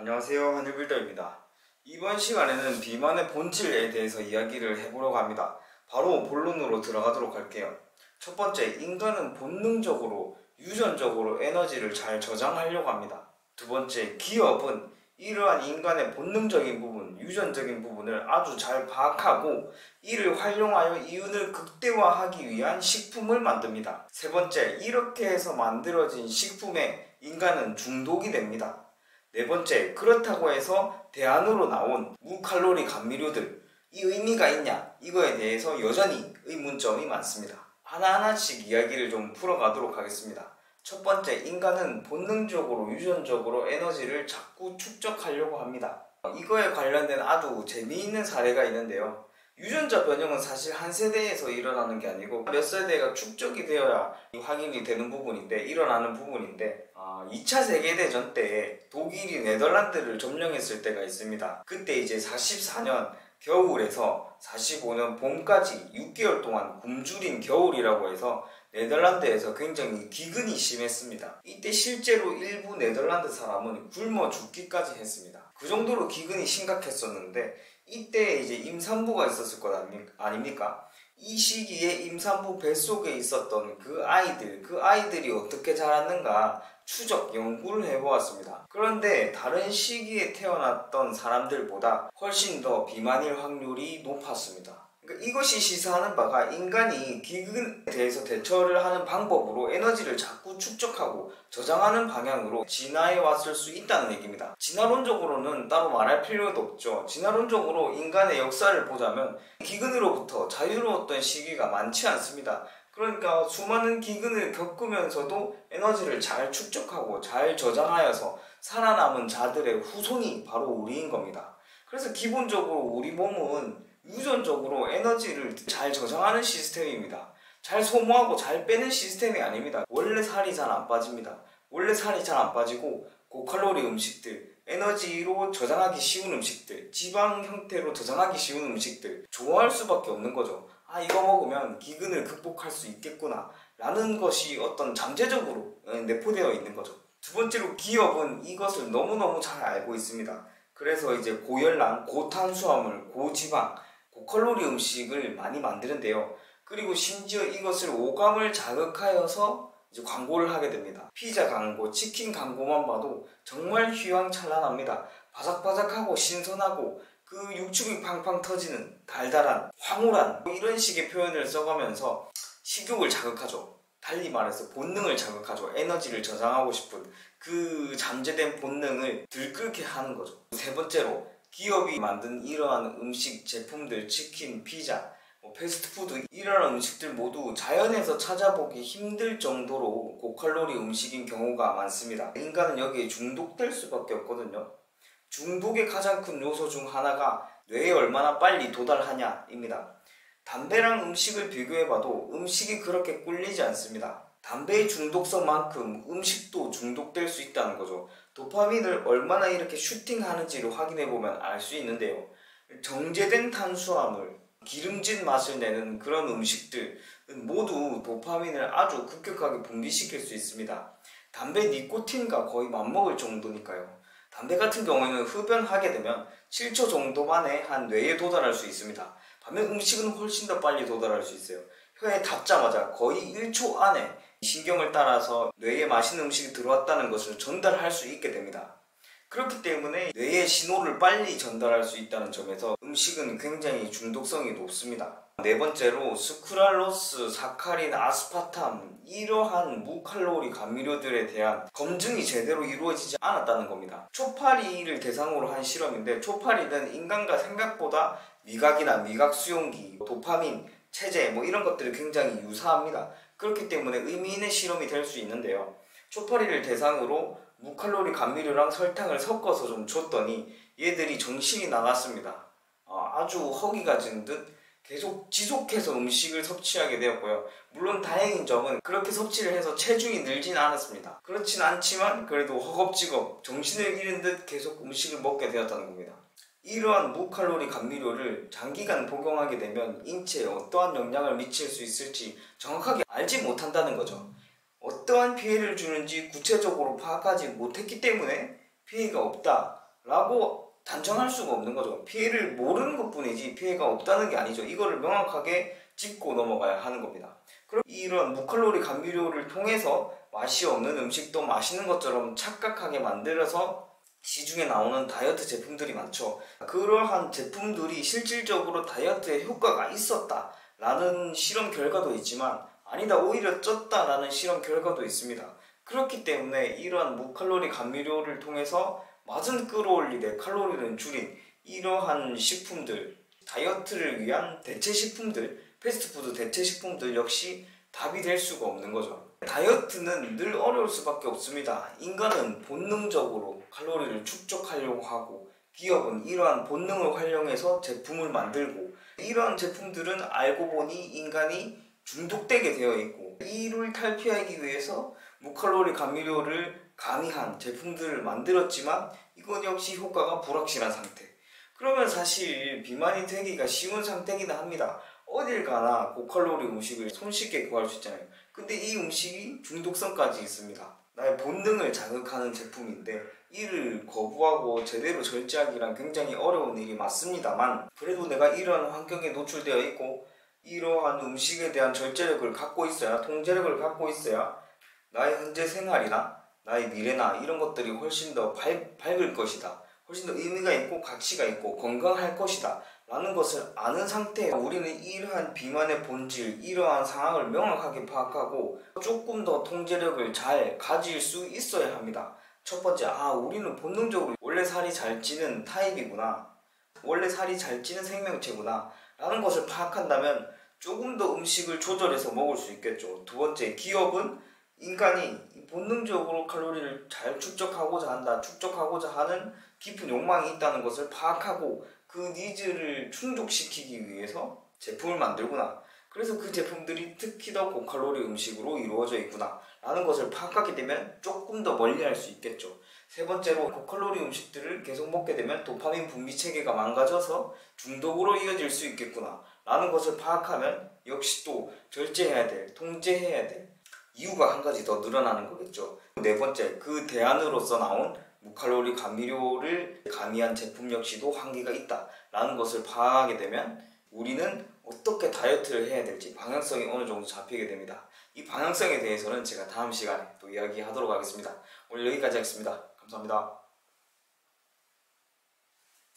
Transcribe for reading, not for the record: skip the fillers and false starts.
안녕하세요, 하늘빌더입니다. 이번 시간에는 비만의 본질에 대해서 이야기를 해보려고 합니다. 바로 본론으로 들어가도록 할게요. 첫 번째, 인간은 본능적으로 유전적으로 에너지를 잘 저장하려고 합니다. 두 번째, 기업은 이러한 인간의 본능적인 부분, 유전적인 부분을 아주 잘 파악하고 이를 활용하여 이윤을 극대화하기 위한 식품을 만듭니다. 세 번째, 이렇게 해서 만들어진 식품에 인간은 중독이 됩니다. 네 번째, 그렇다고 해서 대안으로 나온 무칼로리 감미료들, 이 의미가 있냐? 이거에 대해서 여전히 의문점이 많습니다. 하나하나씩 이야기를 좀 풀어가도록 하겠습니다. 첫 번째, 인간은 본능적으로 유전적으로 에너지를 자꾸 축적하려고 합니다. 이거에 관련된 아주 재미있는 사례가 있는데요. 유전자 변형은 사실 한 세대에서 일어나는 게 아니고 몇 세대가 축적이 되어야 확인이 되는 부분인데, 일어나는 부분인데 2차 세계대전 때 독일이 네덜란드를 점령했을 때가 있습니다. 그때 이제 44년 겨울에서 45년 봄까지 6개월 동안 굶주린 겨울이라고 해서 네덜란드에서 굉장히 기근이 심했습니다. 이때 실제로 일부 네덜란드 사람은 굶어 죽기까지 했습니다. 그 정도로 기근이 심각했었는데 이때 이제 임산부가 있었을 것 아닙니까? 이 시기에 임산부 뱃속에 있었던 그 아이들이 어떻게 자랐는가 추적 연구를 해보았습니다. 그런데 다른 시기에 태어났던 사람들보다 훨씬 더 비만일 확률이 높았습니다. 그러니까 이것이 시사하는 바가 인간이 기근에 대해서 대처를 하는 방법으로 에너지를 자꾸 축적하고 저장하는 방향으로 진화해 왔을 수 있다는 얘기입니다. 진화론적으로는 따로 말할 필요도 없죠. 진화론적으로 인간의 역사를 보자면 기근으로부터 자유로웠던 시기가 많지 않습니다. 그러니까 수많은 기근을 겪으면서도 에너지를 잘 축적하고 잘 저장하여서 살아남은 자들의 후손이 바로 우리인 겁니다. 그래서 기본적으로 우리 몸은 유전적으로 에너지를 잘 저장하는 시스템입니다. 잘 소모하고 잘 빼는 시스템이 아닙니다. 원래 살이 잘 안 빠집니다. 원래 살이 잘 안 빠지고 고칼로리 음식들, 에너지로 저장하기 쉬운 음식들, 지방 형태로 저장하기 쉬운 음식들 좋아할 수밖에 없는 거죠. 이거 먹으면 기근을 극복할 수 있겠구나 라는 것이 어떤 잠재적으로 내포되어 있는 거죠. 두 번째로, 기업은 이것을 너무너무 잘 알고 있습니다. 그래서 이제 고열량, 고탄수화물, 고지방, 고칼로리 음식을 많이 만드는데요. 그리고 심지어 이것을 오감을 자극하여서 이제 광고를 하게 됩니다. 피자 광고, 치킨 광고만 봐도 정말 휘황찬란합니다. 바삭바삭하고 신선하고 그 육즙이 팡팡 터지는 달달한, 황홀한 이런 식의 표현을 써가면서 식욕을 자극하죠. 달리 말해서 본능을 자극하죠. 에너지를 저장하고 싶은 그 잠재된 본능을 들끓게 하는 거죠. 세 번째로, 기업이 만든 이러한 음식 제품들, 치킨, 피자, 패스트푸드, 이런 음식들 모두 자연에서 찾아보기 힘들 정도로 고칼로리 음식인 경우가 많습니다. 인간은 여기에 중독될 수밖에 없거든요. 중독의 가장 큰 요소 중 하나가 뇌에 얼마나 빨리 도달하냐입니다. 담배랑 음식을 비교해봐도 음식이 그렇게 꿀리지 않습니다. 담배의 중독성만큼 음식도 중독될 수 있다는 거죠. 도파민을 얼마나 이렇게 슈팅하는지를 확인해보면 알 수 있는데요. 정제된 탄수화물, 기름진 맛을 내는 그런 음식들 모두 도파민을 아주 급격하게 분비시킬 수 있습니다. 담배 니코틴과 거의 맞먹을 정도니까요. 담배 같은 경우에는 흡연하게 되면 7초 정도 만에 한 뇌에 도달할 수 있습니다. 반면 음식은 훨씬 더 빨리 도달할 수 있어요. 혀에 닿자마자 거의 1초 안에 신경을 따라서 뇌에 맛있는 음식이 들어왔다는 것을 전달할 수 있게 됩니다. 그렇기 때문에 뇌에 신호를 빨리 전달할 수 있다는 점에서 음식은 굉장히 중독성이 높습니다. 네 번째로, 스크랄로스, 사카린, 아스파탐 이러한 무칼로리 감미료들에 대한 검증이 제대로 이루어지지 않았다는 겁니다. 초파리를 대상으로 한 실험인데, 초파리는 인간과 생각보다 미각이나 미각 수용기, 도파민, 체제 이런 것들이 굉장히 유사합니다. 그렇기 때문에 의미 있는 실험이 될 수 있는데요. 초파리를 대상으로 무칼로리 감미료랑 설탕을 섞어서 좀 줬더니 얘들이 정신이 나갔습니다. 아주 허기가 진 듯 계속 지속해서 음식을 섭취하게 되었고요. 물론 다행인 점은 그렇게 섭취를 해서 체중이 늘진 않았습니다. 그렇진 않지만 그래도 허겁지겁 정신을 잃은 듯 계속 음식을 먹게 되었다는 겁니다. 이러한 무칼로리 감미료를 장기간 복용하게 되면 인체에 어떠한 영향을 미칠 수 있을지 정확하게 알지 못한다는 거죠. 어떠한 피해를 주는지 구체적으로 파악하지 못했기 때문에 피해가 없다, 라고 단정할 수가 없는 거죠. 피해를 모르는 것 뿐이지 피해가 없다는 게 아니죠. 이거를 명확하게 짚고 넘어가야 하는 겁니다. 그럼 이런 무칼로리 감미료를 통해서 맛이 없는 음식도 맛있는 것처럼 착각하게 만들어서 시중에 나오는 다이어트 제품들이 많죠. 그러한 제품들이 실질적으로 다이어트에 효과가 있었다 라는 실험 결과도 있지만 아니다 오히려 쪘다라는 실험 결과도 있습니다. 그렇기 때문에 이러한 무칼로리 감미료를 통해서 맛은 끌어올리되 칼로리는 줄인 이러한 식품들, 다이어트를 위한 대체 식품들, 패스트푸드 대체 식품들 역시 답이 될 수가 없는 거죠. 다이어트는 늘 어려울 수밖에 없습니다. 인간은 본능적으로 칼로리를 축적하려고 하고 기업은 이러한 본능을 활용해서 제품을 만들고 이러한 제품들은 알고 보니 인간이 중독되게 되어 있고 이를 탈피하기 위해서 무칼로리 감미료를 가미한 제품들을 만들었지만 이건 역시 효과가 불확실한 상태. 그러면 사실 비만이 되기가 쉬운 상태이긴 합니다. 어딜 가나 고칼로리 음식을 손쉽게 구할 수 있잖아요. 근데 이 음식이 중독성까지 있습니다. 나의 본능을 자극하는 제품인데 이를 거부하고 제대로 절제하기란 굉장히 어려운 일이 맞습니다만 그래도 내가 이러한 환경에 노출되어 있고 이러한 음식에 대한 절제력을 갖고 있어야 통제력을 갖고 있어야 나의 현재 생활이나 나의 미래나 이런 것들이 훨씬 더 밝을 것이다. 훨씬 더 의미가 있고 가치가 있고 건강할 것이다 라는 것을 아는 상태에 우리는 이러한 비만의 본질, 이러한 상황을 명확하게 파악하고 조금 더 통제력을 잘 가질 수 있어야 합니다. 첫 번째, 우리는 본능적으로 원래 살이 잘 찌는 타입이구나, 원래 살이 잘 찌는 생명체구나 라는 것을 파악한다면 조금 더 음식을 조절해서 먹을 수 있겠죠. 두 번째, 기업은 인간이 본능적으로 칼로리를 잘 축적하고자 하는 깊은 욕망이 있다는 것을 파악하고 그 니즈를 충족시키기 위해서 제품을 만들구나. 그래서 그 제품들이 특히 더 고칼로리 음식으로 이루어져 있구나 라는 것을 파악하게 되면 조금 더 멀리 할 수 있겠죠. 세 번째로, 고칼로리 음식들을 계속 먹게 되면 도파민 분비 체계가 망가져서 중독으로 이어질 수 있겠구나 라는 것을 파악하면 역시 또 절제해야 될, 통제해야 될 이유가 한 가지 더 늘어나는 거겠죠. 네 번째, 그 대안으로서 나온 무칼로리 감미료를 가미한 제품 역시도 한계가 있다 라는 것을 파악하게 되면 우리는 어떻게 다이어트를 해야 될지 방향성이 어느 정도 잡히게 됩니다. 이 방향성에 대해서는 제가 다음 시간에 또 이야기하도록 하겠습니다. 오늘 여기까지 하겠습니다. 감사합니다.